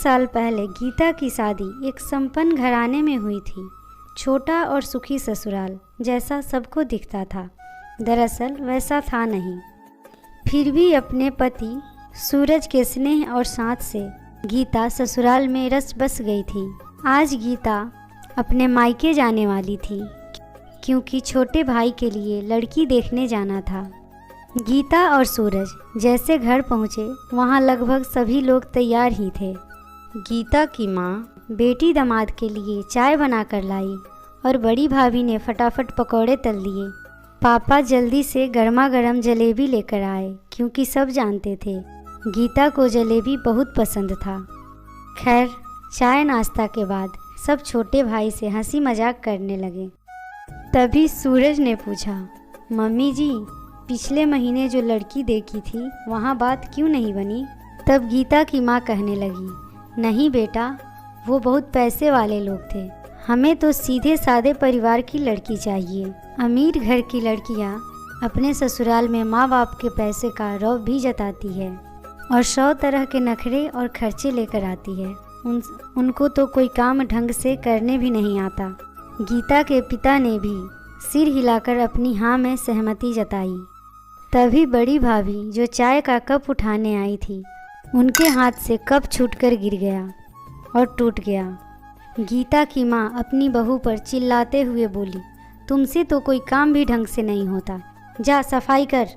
साल पहले गीता की शादी एक संपन्न घराने में हुई थी। छोटा और सुखी ससुराल जैसा सबको दिखता था, दरअसल वैसा था नहीं। फिर भी अपने पति सूरज के स्नेह और साथ से गीता ससुराल में रस बस गई थी। आज गीता अपने मायके जाने वाली थी, क्योंकि छोटे भाई के लिए लड़की देखने जाना था। गीता और सूरज जैसे घर पहुँचे, वहाँ लगभग सभी लोग तैयार ही थे। गीता की माँ बेटी दामाद के लिए चाय बनाकर लाई और बड़ी भाभी ने फटाफट पकौड़े तल दिए। पापा जल्दी से गर्मा गर्म जलेबी लेकर आए, क्योंकि सब जानते थे गीता को जलेबी बहुत पसंद था। खैर, चाय नाश्ता के बाद सब छोटे भाई से हंसी मजाक करने लगे। तभी सूरज ने पूछा, मम्मी जी, पिछले महीने जो लड़की देखी थी वहाँ बात क्यों नहीं बनी? तब गीता की माँ कहने लगी, नहीं बेटा, वो बहुत पैसे वाले लोग थे, हमें तो सीधे सादे परिवार की लड़की चाहिए। अमीर घर की लड़कियाँ अपने ससुराल में माँ बाप के पैसे का रौब भी जताती है और 100 तरह के नखरे और खर्चे लेकर आती है। उनको तो कोई काम ढंग से करने भी नहीं आता। गीता के पिता ने भी सिर हिलाकर अपनी हाँ में सहमति जताई। तभी बड़ी भाभी जो चाय का कप उठाने आई थी, उनके हाथ से कप छूटकर गिर गया और टूट गया। गीता की माँ अपनी बहू पर चिल्लाते हुए बोली, तुमसे तो कोई काम भी ढंग से नहीं होता, जा सफाई कर।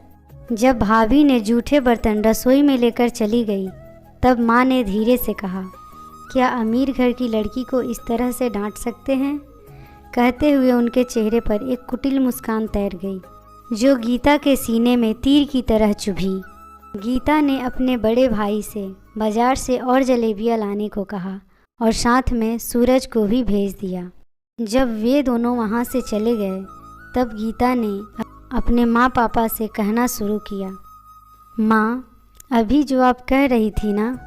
जब भाभी ने जूठे बर्तन रसोई में लेकर चली गई, तब माँ ने धीरे से कहा, क्या अमीर घर की लड़की को इस तरह से डांट सकते हैं? कहते हुए उनके चेहरे पर एक कुटिल मुस्कान तैर गई, जो गीता के सीने में तीर की तरह चुभी। गीता ने अपने बड़े भाई से बाजार से और जलेबियाँ लाने को कहा और साथ में सूरज को भी भेज दिया। जब वे दोनों वहाँ से चले गए, तब गीता ने अपने माँ पापा से कहना शुरू किया, माँ, अभी जो आप कह रही थी ना,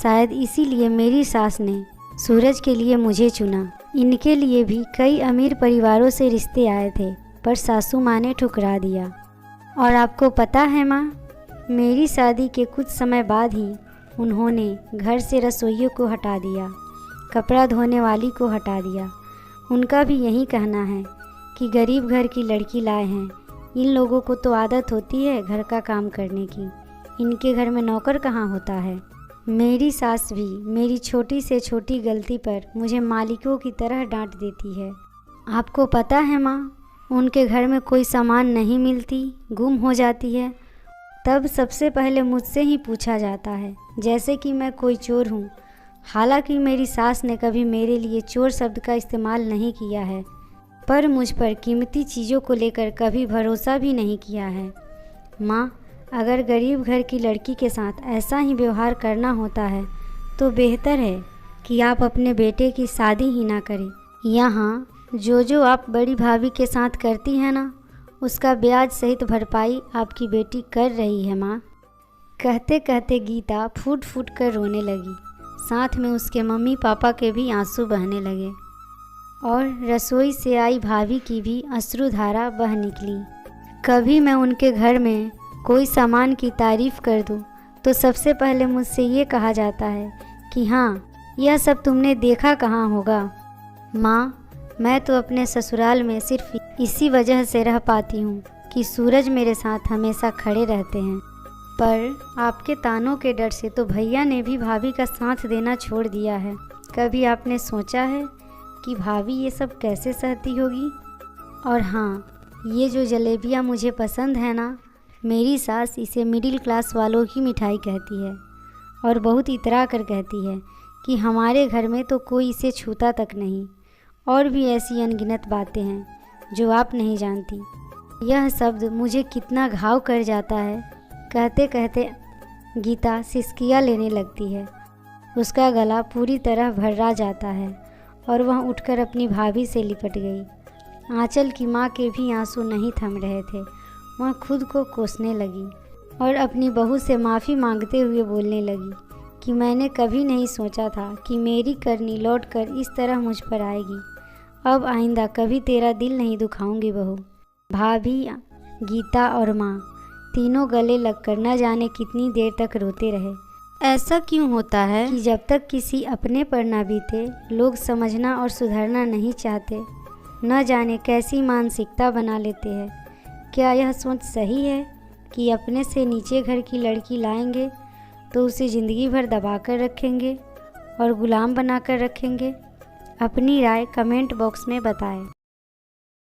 शायद इसीलिए मेरी सास ने सूरज के लिए मुझे चुना। इनके लिए भी कई अमीर परिवारों से रिश्ते आए थे, पर सासू माँ ने ठुकरा दिया। और आपको पता है माँ, मेरी शादी के कुछ समय बाद ही उन्होंने घर से रसोइयों को हटा दिया, कपड़ा धोने वाली को हटा दिया। उनका भी यही कहना है कि गरीब घर की लड़की लाए हैं, इन लोगों को तो आदत होती है घर का काम करने की, इनके घर में नौकर कहाँ होता है। मेरी सास भी मेरी छोटी से छोटी गलती पर मुझे मालिकों की तरह डांट देती है। आपको पता है माँ, उनके घर में कोई सामान नहीं मिलती, गुम हो जाती है, तब सबसे पहले मुझसे ही पूछा जाता है, जैसे कि मैं कोई चोर हूँ। हालांकि मेरी सास ने कभी मेरे लिए चोर शब्द का इस्तेमाल नहीं किया है, पर मुझ पर कीमती चीज़ों को लेकर कभी भरोसा भी नहीं किया है। माँ, अगर गरीब घर की लड़की के साथ ऐसा ही व्यवहार करना होता है तो बेहतर है कि आप अपने बेटे की शादी ही ना करें। यहाँ जो आप बड़ी भाभी के साथ करती हैं ना, उसका ब्याज सहित भरपाई आपकी बेटी कर रही है माँ। कहते कहते गीता फूट फूट कर रोने लगी, साथ में उसके मम्मी पापा के भी आंसू बहने लगे और रसोई से आई भाभी की भी अश्रुधारा बह निकली। कभी मैं उनके घर में कोई सामान की तारीफ़ कर दूं तो सबसे पहले मुझसे ये कहा जाता है कि हाँ, यह सब तुमने देखा कहाँ होगा। माँ, मैं तो अपने ससुराल में सिर्फ इसी वजह से रह पाती हूँ कि सूरज मेरे साथ हमेशा खड़े रहते हैं, पर आपके तानों के डर से तो भैया ने भी भाभी का साथ देना छोड़ दिया है। कभी आपने सोचा है कि भाभी ये सब कैसे सहती होगी? और हाँ, ये जो जलेबियाँ मुझे पसंद है ना, मेरी सास इसे मिडिल क्लास वालों की मिठाई कहती है और बहुत इतरा कर कहती है कि हमारे घर में तो कोई इसे छूता तक नहीं। और भी ऐसी अनगिनत बातें हैं जो आप नहीं जानती। यह शब्द मुझे कितना घाव कर जाता है। कहते कहते गीता सिसकियाँ लेने लगती है, उसका गला पूरी तरह भर्रा जाता है और वह उठकर अपनी भाभी से लिपट गई। आंचल की माँ के भी आंसू नहीं थम रहे थे। वह खुद को कोसने लगी और अपनी बहू से माफ़ी मांगते हुए बोलने लगी कि मैंने कभी नहीं सोचा था कि मेरी करनी लौटकर इस तरह मुझ पर आएगी। अब आइंदा कभी तेरा दिल नहीं दुखाऊंगी बहू। भाभी, गीता और माँ तीनों गले लगकर न जाने कितनी देर तक रोते रहे। ऐसा क्यों होता है कि जब तक किसी अपने पर न बीते लोग समझना और सुधरना नहीं चाहते? न जाने कैसी मानसिकता बना लेते हैं। क्या यह सोच सही है कि अपने से नीचे घर की लड़की लाएंगे तो उसे ज़िंदगी भर दबा कर रखेंगे और गुलाम बना कर रखेंगे? अपनी राय कमेंट बॉक्स में बताएं।